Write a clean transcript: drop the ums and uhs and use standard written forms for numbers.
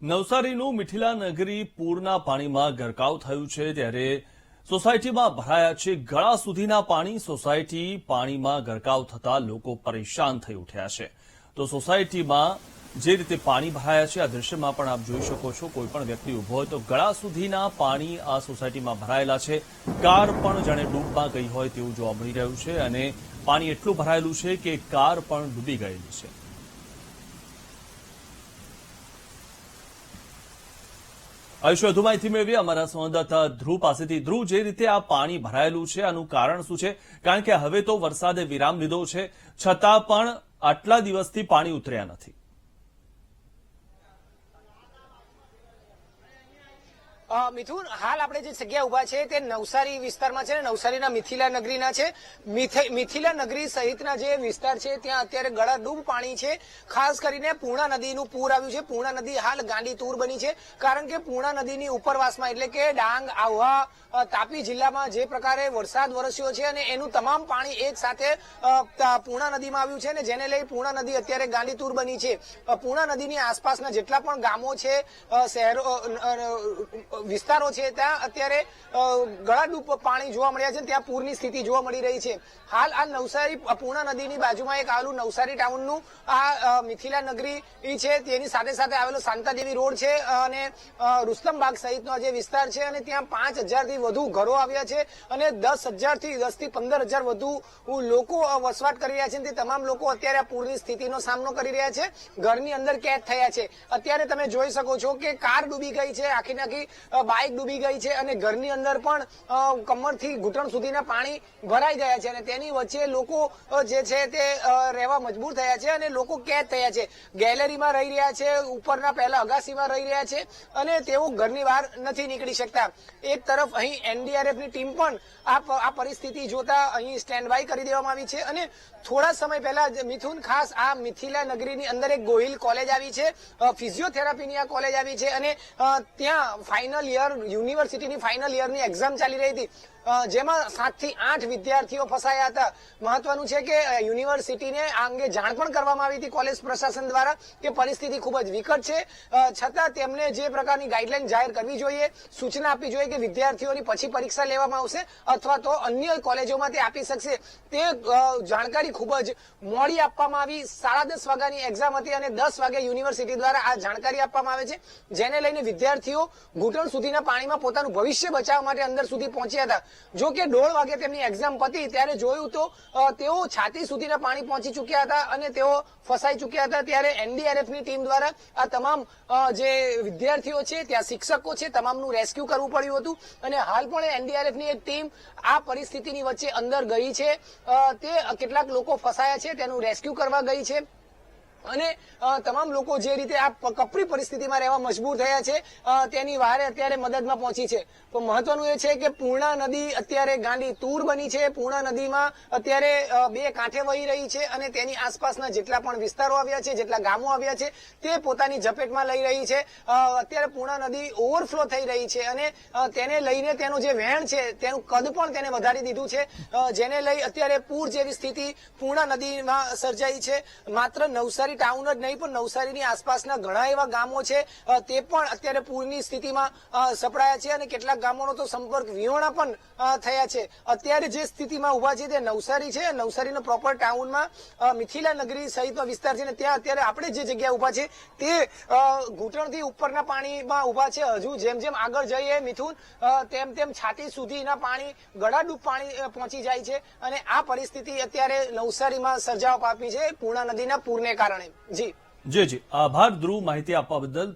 નવસારીનું મિથિલા નગરી પૂરના પાણીમાં ગરકાવ થયું છે ત્યારે સોસાયટીમાં ભરાયા છે ગળા સુધીના પાણી. સોસાયટી પાણીમાં ગરકાવ થતા લોકો પરેશાન થઈ ઉઠ્યા છે. તો સોસાયટીમાં જે રીતે પાણી ભરાયા છે આ દ્રશ્યમાં પણ આપ જોઈ શકો છો. કોઈ પણ વ્યક્તિ ઉભો હોય તો ગળા સુધીના પાણી આ સોસાયટીમાં ભરાયેલા છે. કાર પણ જાણે ડૂબમાં ગઈ હોય તેવું જોવા મળી રહ્યું છે અને પાણી એટલું ભરાયેલું છે કે કાર પણ ડૂબી ગયેલી છે. આવીશું વધુ માહિતી મેળવી અમારા સંવાદદાતા ધ્રુવ પાસેથી. ધ્રુવ, જે રીતે આ પાણી ભરાયેલું છે આનું કારણ શું છે? કારણ કે હવે તો વરસાદે વિરામ લીધો છે છતાં પણ આટલા દિવસથી પાણી ઉતર્યા નથી. મિથુન, હાલ આપણે જે જગ્યા ઉભા છે તે નવસારી વિસ્તારમાં છે. નવસારીના મિથિલા નગરીના છે. મિથિલા નગરી સહિતના જે વિસ્તાર છે ત્યાં અત્યારે ગળાડૂબ પાણી છે. ખાસ કરીને પૂર્ણા નદીનું પૂર આવ્યું છે. પૂર્ણા નદી હાલ ગાંડી તૂર બની છે કારણ કે પૂર્ણા નદીની ઉપરવાસમાં એટલે કે ડાંગ, આહવા, તાપી જિલ્લામાં જે પ્રકારે વરસાદ વરસ્યો છે અને એનું તમામ પાણી એક સાથે પૂર્ણા નદીમાં આવ્યું છે અને જેને લઈ પૂર્ણા નદી અત્યારે ગાંડી તૂર બની છે. પૂર્ણા નદીની આસપાસના જેટલા પણ ગામો છે, શહેરો, વિસ્તારો છે ત્યાં અત્યારે ગળાડૂબ પાણી જોવા મળ્યા છે. ત્યાં પૂરની સ્થિતિ જોવા મળી રહી છે. હાલ આ નવસારી પૂર્ણા નદીની બાજુમાં એક આવેલું નવસારી ટાઉનનું આ મિથિલા નગરી છે. તેની સાથે સાથે આવેલો શાંતાદેવી રોડ છે અને રુસ્તમબાગ સહિતનો જે વિસ્તાર છે અને ત્યાં 5,000 થી વધુ ઘરો આવ્યા છે અને 10,000 થી 15,000 વધુ લોકો વસવાટ કરી રહ્યા છે. તે તમામ લોકો અત્યારે આ પૂરની સ્થિતિનો સામનો કરી રહ્યા છે. ઘરની અંદર કેદ થયા છે. અત્યારે તમે જોઈ શકો છો કે કાર ડૂબી ગઈ છે, આખી નાખી બાઇક ડૂબી ગઈ છે અને ઘરની અંદર પણ કમરથી ઘૂંટણ સુધીના પાણી ભરાઈ ગયા છે અને તેની વચ્ચે લોકો જે છે તે રહેવા મજબૂર થયા છે અને લોકો કેદ થયા છે. ગેલેરીમાં રહી રહ્યા છે, ઉપરના પહેલા અગાસીમાં રહી રહ્યા છે અને તેઓ ઘરની બહાર નથી નીકળી શકતા. એક તરફ અહીં એનડીઆરએફની ટીમ પણ આ પરિસ્થિતિ જોતા અહીં સ્ટેન્ડ બાય કરી દેવામાં આવી છે અને થોડા સમય પહેલા મિથુન, ખાસ આ મિથિલા નગરીની અંદર એક ગોહિલ કોલેજ આવી છે, ફિઝિયોથેરાપીની આ કોલેજ આવી છે અને ત્યાં ફાઇનલ યર, યુનિવર્સિટીની ફાઇનલ યરની એક્ઝામ ચાલી રહી હતી જેમાં 7 થી 8 વિદ્યાર્થીઓ ફસાયા હતા. મહત્વનું છે કે યુનિવર્સિટીને આ અંગે જાણ પણ કરવામાં આવી હતી કોલેજ પ્રશાસન દ્વારા કે પરિસ્થિતિ ખૂબ જ વિકટ છે, છતાં તેમને જે પ્રકારની ગાઈડલાઈન જાહેર કરવી જોઈએ, સૂચના આપવી જોઈએ કે વિદ્યાર્થીઓની પછી પરીક્ષા લેવામાં આવશે અથવા તો અન્ય કોલેજોમાં તે આપી શકશે. તે જાણકારી ખૂબ જ મોડી આપવામાં આવી. 10:30 વાગ્યાની એક્ઝામ હતી અને 10 વાગે યુનિવર્સિટી દ્વારા આ જાણકારી આપવામાં આવે છે, જેને લઈને વિદ્યાર્થીઓ ઘૂંટણ સુધીના પાણીમાં પોતાનું ભવિષ્ય બચાવવા માટે અંદર સુધી પહોંચ્યા હતા. જો કે 1:30 વાગે તેમની એક્ઝામ પતી ત્યારે જોયું તો તેઓ છાતી સુધીના પાણી પહોંચી ચૂક્યા હતા અને તેઓ ફસાઈ ચૂક્યા હતા. ત્યારે એનડીઆરએફની ટીમ દ્વારા આ તમામ જે વિદ્યાર્થીઓ છે, ત્યાં શિક્ષકો છે, તમામનું રેસ્ક્યુ કરવું પડ્યું હતું અને હાલ પણ એનડીઆરએફની એક ટીમ આ પરિસ્થિતિની વચ્ચે અંદર ગઈ છે. તે કેટલાક લોકો ફસાયા છે તેનું રેસ્ક્યુ કરવા ગઈ છે અને તમામ લોકો જે રીતે આ કપરી પરિસ્થિતિમાં રહેવા મજબૂર થયા છે તેની વારે અત્યારે મદદમાં પહોંચી છે. તો મહત્વનું એ છે કે પૂર્ણા નદી અત્યારે ગાંડી તૂર બની છે. પૂર્ણા નદીમાં અત્યારે 2 કાંઠે વહી રહી છે અને તેની આસપાસના જેટલા પણ વિસ્તારો આવ્યા છે, જેટલા ગામો આવ્યા છે તે પોતાની ઝપેટમાં લઈ રહી છે. અત્યારે પૂર્ણા નદી ઓવરફ્લો થઈ રહી છે અને તેને લઈને તેનું જે વહેણ છે તેનું કદ પણ તેને વધારી દીધું છે, જેને લઈ અત્યારે પૂર જેવી સ્થિતિ પૂર્ણા નદીમાં સર્જાઈ છે. માત્ર નવસારી ટાઉન જ નહીં પણ નવસારીની આસપાસના ઘણા એવા ગામો છે તે પણ અત્યારે પૂરની સ્થિતિમાં સપડાયા છે અને કેટલાક ગામોનો તો સંપર્ક વિહોણા પણ થયા છે. અત્યારે જે સ્થિતિમાં ઉભા છે તે નવસારી છે. નવસારીનો પ્રોપર ટાઉનમાં મિથિલા નગરી સહિતનો વિસ્તાર છે ને ત્યાં અત્યારે આપણે જે જગ્યા ઉભા છે તે ઘૂંટણથી ઉપરના પાણીમાં ઉભા છે. હજુ જેમ જેમ આગળ જઈએ મિથુન, તેમ તેમ છાતી સુધીના પાણી, ગળાડૂબ પાણી પહોંચી જાય છે અને આ પરિસ્થિતિ અત્યારે નવસારીમાં સર્જાવા પામી છે પૂર્ણા નદીના પૂરને કારણે. જી જી આભાર ધ્રુવ, માહિતી આપવા બદલ.